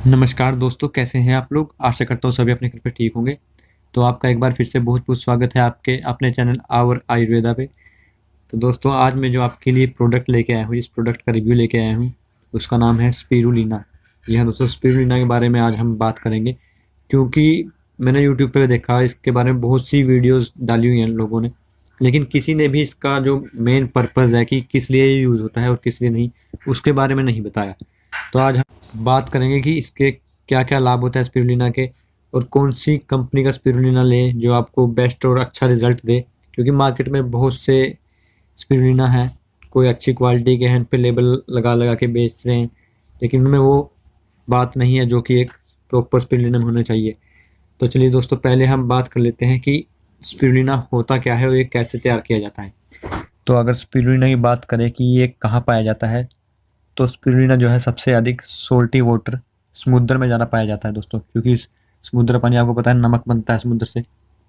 नमस्कार दोस्तों, कैसे हैं आप लोग? आशा करता हूँ सभी अपने घर पे ठीक होंगे। तो आपका एक बार फिर से बहुत-बहुत स्वागत है आपके अपने चैनल आवर आयुर्वेदा पे। तो दोस्तों, आज मैं जो आपके लिए प्रोडक्ट लेके आया हूँ, इस प्रोडक्ट का रिव्यू लेके आया हूँ, उसका नाम है स्पिरुलिना। जी हाँ दोस्तों, स्पिरुलिना के बारे में आज हम बात करेंगे, क्योंकि मैंने यूट्यूब पे देखा इसके बारे में बहुत सी वीडियोज़ डाली हुई हैं लोगों ने, लेकिन किसी ने भी इसका जो मेन पर्पज़ है कि किस लिए ये यूज़ होता है और किस लिए नहीं, उसके बारे में नहीं बताया। तो आज हम बात करेंगे कि इसके क्या-क्या लाभ होता है स्पिरुलिना के, और कौन सी कंपनी का स्पिरुलिना लें जो आपको बेस्ट और अच्छा रिजल्ट दे। क्योंकि मार्केट में बहुत से स्पिरुलिना हैं, कोई अच्छी क्वालिटी के हैं, इन पे लेबल लगा-लगा के बेच रहे हैं, लेकिन उनमें वो बात नहीं है जो कि एक प्रॉपर स्पिरुलिना में होना चाहिए। तो चलिए दोस्तों, पहले हम बात कर लेते हैं कि स्पिरुलिना होता क्या है और ये कैसे तैयार किया जाता है। तो अगर स्पिरुलिना की बात करें कि ये कहाँ पाया जाता है, तो स्पिरुलिना जो है सबसे अधिक सोल्टी वाटर समुद्र में ज़्यादा पाया जाता है दोस्तों, क्योंकि समुद्र पानी आपको पता है नमक बनता है समुद्र से।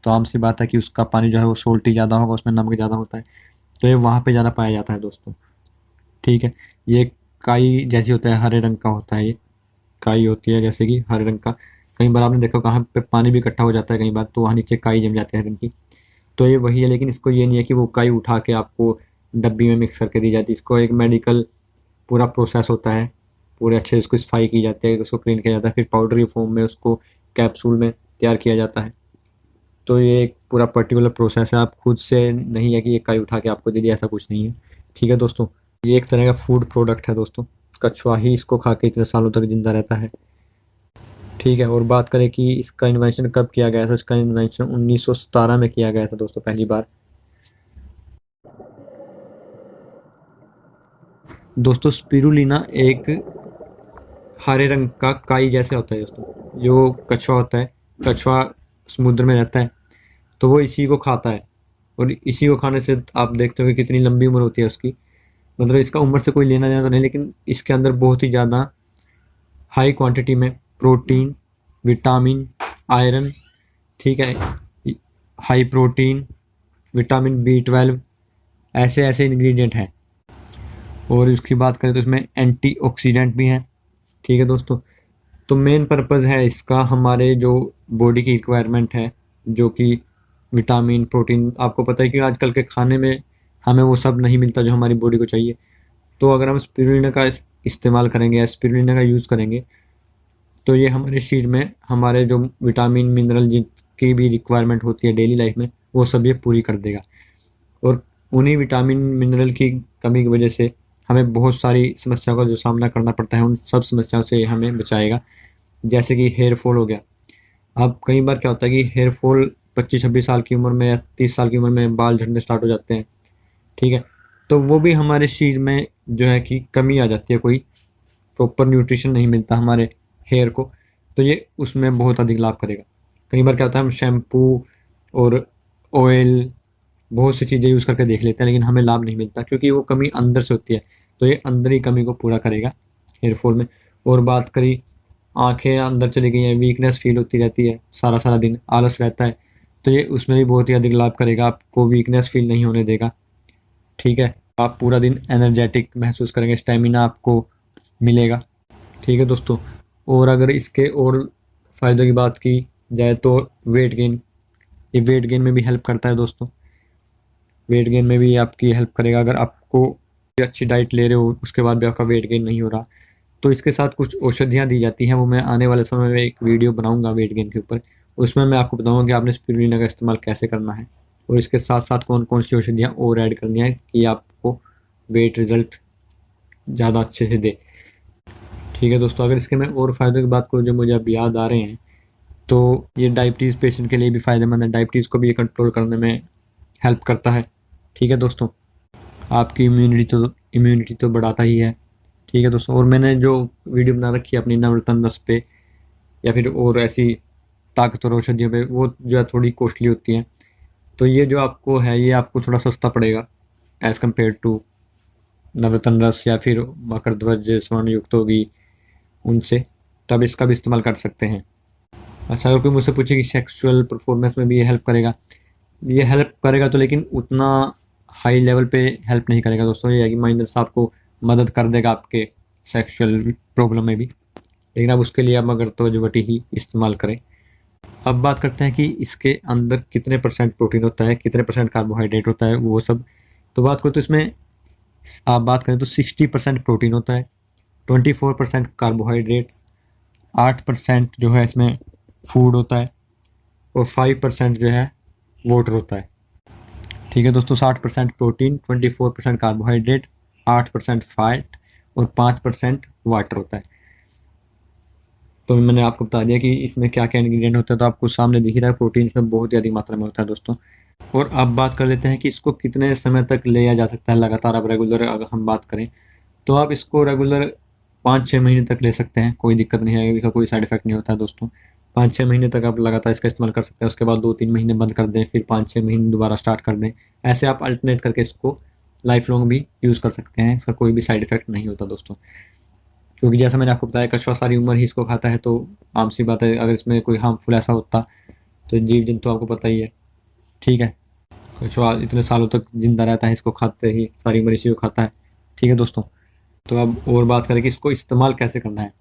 तो आम सी बात है कि उसका पानी जो है वो सोल्टी ज़्यादा होगा, उसमें नमक ज़्यादा होता है, तो ये वहाँ पे ज़्यादा पाया जाता है दोस्तों। ठीक है, ये काई जैसी होता है, हरे रंग का होता है ये, काई होती है जैसे कि हरे रंग का। कई बार आपने देखा कहाँ पे पानी भी इकट्ठा हो जाता है कई बार, तो वहाँ नीचे काई जम जाती है हरे रंग की। तो ये वही है, लेकिन इसको ये नहीं है कि वो काई उठा के आपको डब्बी में मिक्स करके दी जाती है। इसको एक मेडिकल पूरा प्रोसेस होता है, पूरे अच्छे से इसको सफाई की जाती है, उसको क्लीन किया जाता है, फिर पाउडर की फॉर्म में उसको कैप्सूल में तैयार किया जाता है। तो ये एक पूरा पर्टिकुलर प्रोसेस है, आप खुद से नहीं है कि ये काई उठा के आपको दे दिया, ऐसा कुछ नहीं है। ठीक है दोस्तों, ये एक तरह का फूड प्रोडक्ट है दोस्तों, कछुआ ही इसको खा के इतने सालों तक जिंदा रहता है। ठीक है, और बात करें कि इसका इन्वेंशन कब किया गया था, इसका इन्वेंशन 1917 में किया गया था दोस्तों, पहली बार। दोस्तों, स्पिरुलिना एक हरे रंग का काई जैसे होता है दोस्तों, जो कछुआ होता है, कछुआ समुद्र में रहता है, तो वो इसी को खाता है। और इसी को खाने से आप देखते हो कि कितनी लंबी उम्र होती है उसकी। मतलब इसका उम्र से कोई लेना देना तो नहीं, लेकिन इसके अंदर बहुत ही ज़्यादा हाई क्वांटिटी में प्रोटीन, विटामिन, आयरन, ठीक है, हाई प्रोटीन, विटामिन B12, ऐसे ऐसे इंग्रेडिएंट हैं। और इसकी बात करें तो इसमें एंटीऑक्सीडेंट भी हैं। ठीक है दोस्तों, तो मेन पर्पज़ है इसका हमारे जो बॉडी की रिक्वायरमेंट है, जो कि विटामिन, प्रोटीन, आपको पता है कि आजकल के खाने में हमें वो सब नहीं मिलता जो हमारी बॉडी को चाहिए। तो अगर हम स्पिरुलिना का इस्तेमाल करेंगे या स्पिरुलिना का यूज़ करेंगे, तो ये हमारे शरीर में हमारे जो विटामिन, मिनरल जिनकी भी रिक्वायरमेंट होती है डेली लाइफ में, वो सब ये पूरी कर देगा। और उन्हीं विटामिन, मिनरल की कमी की वजह से हमें बहुत सारी समस्याओं का जो सामना करना पड़ता है, उन सब समस्याओं से हमें बचाएगा। जैसे कि हेयर फॉल हो गया। अब कई बार क्या होता है कि हेयर फॉल 25-26 साल की उम्र में या 30 साल की उम्र में बाल झड़ने स्टार्ट हो जाते हैं। ठीक है, तो वो भी हमारे शरीर में जो है कि कमी आ जाती है, कोई प्रॉपर न्यूट्रिशन नहीं मिलता हमारे हेयर को, तो ये उसमें बहुत अधिक लाभ करेगा। कई बार क्या होता है, हम शैम्पू और ऑयल बहुत सी चीज़ें यूज़ करके देख लेते हैं, लेकिन हमें लाभ नहीं मिलता, क्योंकि वो कमी अंदर से होती है। तो ये अंदर ही कमी को पूरा करेगा हेयर फॉल में। और बात करी, आंखें अंदर चली गई हैं, वीकनेस फील होती रहती है, सारा सारा दिन आलस रहता है, तो ये उसमें भी बहुत ही अधिक लाभ करेगा, आपको वीकनेस फील नहीं होने देगा। ठीक है, आप पूरा दिन एनर्जेटिक महसूस करेंगे, स्टेमिना आपको मिलेगा। ठीक है दोस्तों, और अगर इसके और फ़ायदों की बात की जाए तो वेट गेन, ये वेट गेन में भी हेल्प करता है दोस्तों। वेट गेन में भी आपकी हेल्प करेगा, अगर आपको अच्छी डाइट ले रहे हो उसके बाद भी आपका वेट गेन नहीं हो रहा, तो इसके साथ कुछ औषधियाँ दी जाती हैं, वो मैं आने वाले समय में एक वीडियो बनाऊंगा वेट गेन के ऊपर। उसमें मैं आपको बताऊंगा कि आपने स्पिरुलिना का इस्तेमाल कैसे करना है, और इसके साथ साथ कौन कौन सी औषधियाँ और ऐड करनी है कि आपको वेट रिजल्ट ज़्यादा अच्छे से दे। ठीक है दोस्तों, अगर इसके मैं और फ़ायदों की बात करूँ जो मुझे अब याद आ रहे हैं, तो ये डायबिटीज़ पेशेंट के लिए भी फ़ायदेमंद है, डायबिटीज़ को भी ये कंट्रोल करने में हेल्प करता है। ठीक है दोस्तों, आपकी इम्यूनिटी तो बढ़ाता ही है। ठीक है दोस्तों, और मैंने जो वीडियो बना रखी है अपनी नवरत्न रस पे, या फिर और ऐसी ताकतवर औषधियों पे, वो जो है थोड़ी कॉस्टली होती हैं, तो ये जो आपको है ये आपको थोड़ा सस्ता पड़ेगा एज़ कम्पेयर टू नवरत्न रस या फिर मकरध्वज स्वर्ण युक्त होगी उनसे, तब इसका भी इस्तेमाल कर सकते हैं। अच्छा, अगर कोई मुझसे पूछे कि सेक्सुअल परफॉर्मेंस में भी ये हेल्प करेगा, ये हेल्प करेगा तो, लेकिन उतना हाई लेवल पे हेल्प नहीं करेगा दोस्तों। ये है कि माइनर आपको मदद कर देगा आपके सेक्सुअल प्रॉब्लम में भी। लेकिन अब उसके लिए आप मगर तवज्जुहती ही इस्तेमाल करें। अब बात करते हैं कि इसके अंदर कितने परसेंट प्रोटीन होता है, कितने परसेंट कार्बोहाइड्रेट होता है, वो सब। तो बात करो तो इसमें आप बात करें तो 60% प्रोटीन होता है, 24% कार्बोहाइड्रेट्स, 8% जो है इसमें फूड होता है, और 5% जो है वाटर होता है। ठीक है दोस्तों, 60% प्रोटीन, 24% कार्बोहाइड्रेट, 8% फैट और 5% वाटर होता है। तो मैंने आपको बता दिया कि इसमें क्या क्या इंग्रेडिएंट होता है, तो आपको सामने दिख रहा है प्रोटीन इसमें बहुत ज़्यादा मात्रा में होता है दोस्तों। और अब बात कर लेते हैं कि इसको कितने समय तक लिया जा सकता है लगातार। अब रेगुलर अगर हम बात करें तो आप इसको रेगुलर 5-6 महीने तक ले सकते हैं, कोई दिक्कत नहीं है, इसका कोई साइड इफेक्ट नहीं होता है दोस्तों। 5-6 महीने तक आप लगातार इसका इस्तेमाल कर सकते हैं, उसके बाद 2-3 महीने बंद कर दें, फिर 5-6 महीने दोबारा स्टार्ट कर दें। ऐसे आप अल्टरनेट करके इसको लाइफ लॉन्ग भी यूज़ कर सकते हैं, इसका कोई भी साइड इफेक्ट नहीं होता दोस्तों। क्योंकि जैसा मैंने आपको बताया, कछुआ सारी उम्र ही इसको खाता है, तो आम सी बात है अगर इसमें कोई हार्मफुल ऐसा होता तो जीव जंतु आपको पता ही है। ठीक है, कछुआ इतने सालों तक जिंदा रहता है, इसको खाते ही सारी उम्र इसी को खाता है। ठीक है दोस्तों, तो अब और बात करें कि इसको इस्तेमाल कैसे करना है।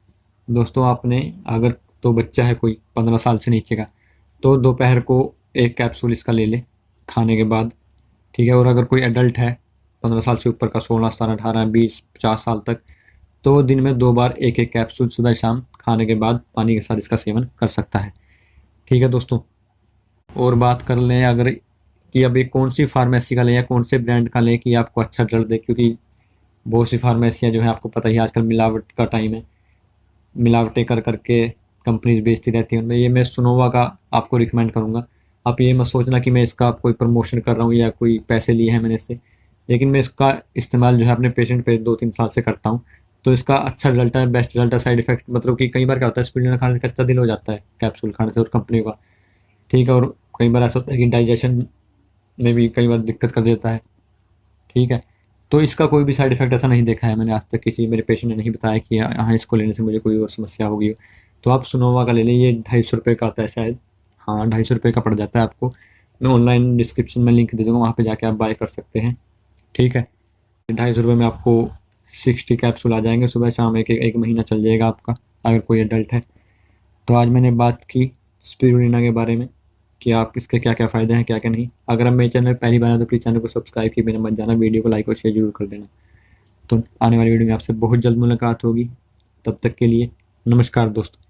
दोस्तों आपने अगर तो बच्चा है कोई 15 साल से नीचे का, तो दोपहर को एक कैप्सूल इसका ले ले खाने के बाद। ठीक है, और अगर कोई एडल्ट है 15 साल से ऊपर का, 16, 17, 18, 20, 50 साल तक, तो दिन में 2 बार एक एक कैप्सूल सुबह शाम खाने के बाद पानी के साथ इसका सेवन कर सकता है। ठीक है दोस्तों, और बात कर लें अगर कि अब ये कौन सी फार्मेसी का लें या कौन से ब्रांड का लें कि आपको अच्छा रिजल्ट दे, क्योंकि बहुत सी फार्मेसियाँ जो है आपको पता ही है, आजकल मिलावट का टाइम है, मिलावटें कर करके कंपनीज बेचती रहती हैं। उनमें ये मैं सुनोवा का आपको रिकमेंड करूँगा। आप ये मत सोचना कि मैं इसका कोई प्रमोशन कर रहा हूँ या कोई पैसे लिए हैं मैंने इससे, लेकिन मैं इसका इस्तेमाल जो है अपने पेशेंट पे 2-3 साल से करता हूँ, तो इसका अच्छा रिजल्ट है, बेस्ट रिजल्ट है। साइड इफेक्ट मतलब कि कई बार क्या होता है, स्पिरुलिना खाने से कच्चा दिल हो जाता है कैप्सूल खाने से और कंपनी का। ठीक है, और कई बार ऐसा होता है कि डाइजेशन में भी कई बार दिक्कत कर देता है। ठीक है, तो इसका कोई भी साइड इफेक्ट ऐसा नहीं देखा है मैंने आज तक, किसी मेरे पेशेंट ने नहीं बताया कि हाँ इसको लेने से मुझे कोई और समस्या होगी हो। तो आप सुनोवा का ले लें, ये 250 रुपये का आता है शायद, हाँ 250 रुपये का पड़ जाता है आपको। मैं ऑनलाइन डिस्क्रिप्शन में लिंक दे दूँगा, वहाँ पे जाके आप बाय कर सकते हैं। ठीक है, 250 रुपये में आपको 60 कैप्सूल आ जाएंगे, सुबह शाम एक महीना चल जाएगा आपका अगर कोई एडल्ट है। तो आज मैंने बात की स्पिरुलिना के बारे में कि आप इसके क्या क्या फ़ायदे हैं, क्या क्या नहीं। अगर आप मेरे चैनल पहली बार आए तो प्लीज़ चैनल को सब्सक्राइब किए बिना मत जाना, वीडियो को लाइक और शेयर जरूर कर देना। तो आने वाली वीडियो में आपसे बहुत जल्द मुलाकात होगी, तब तक के लिए नमस्कार दोस्तों।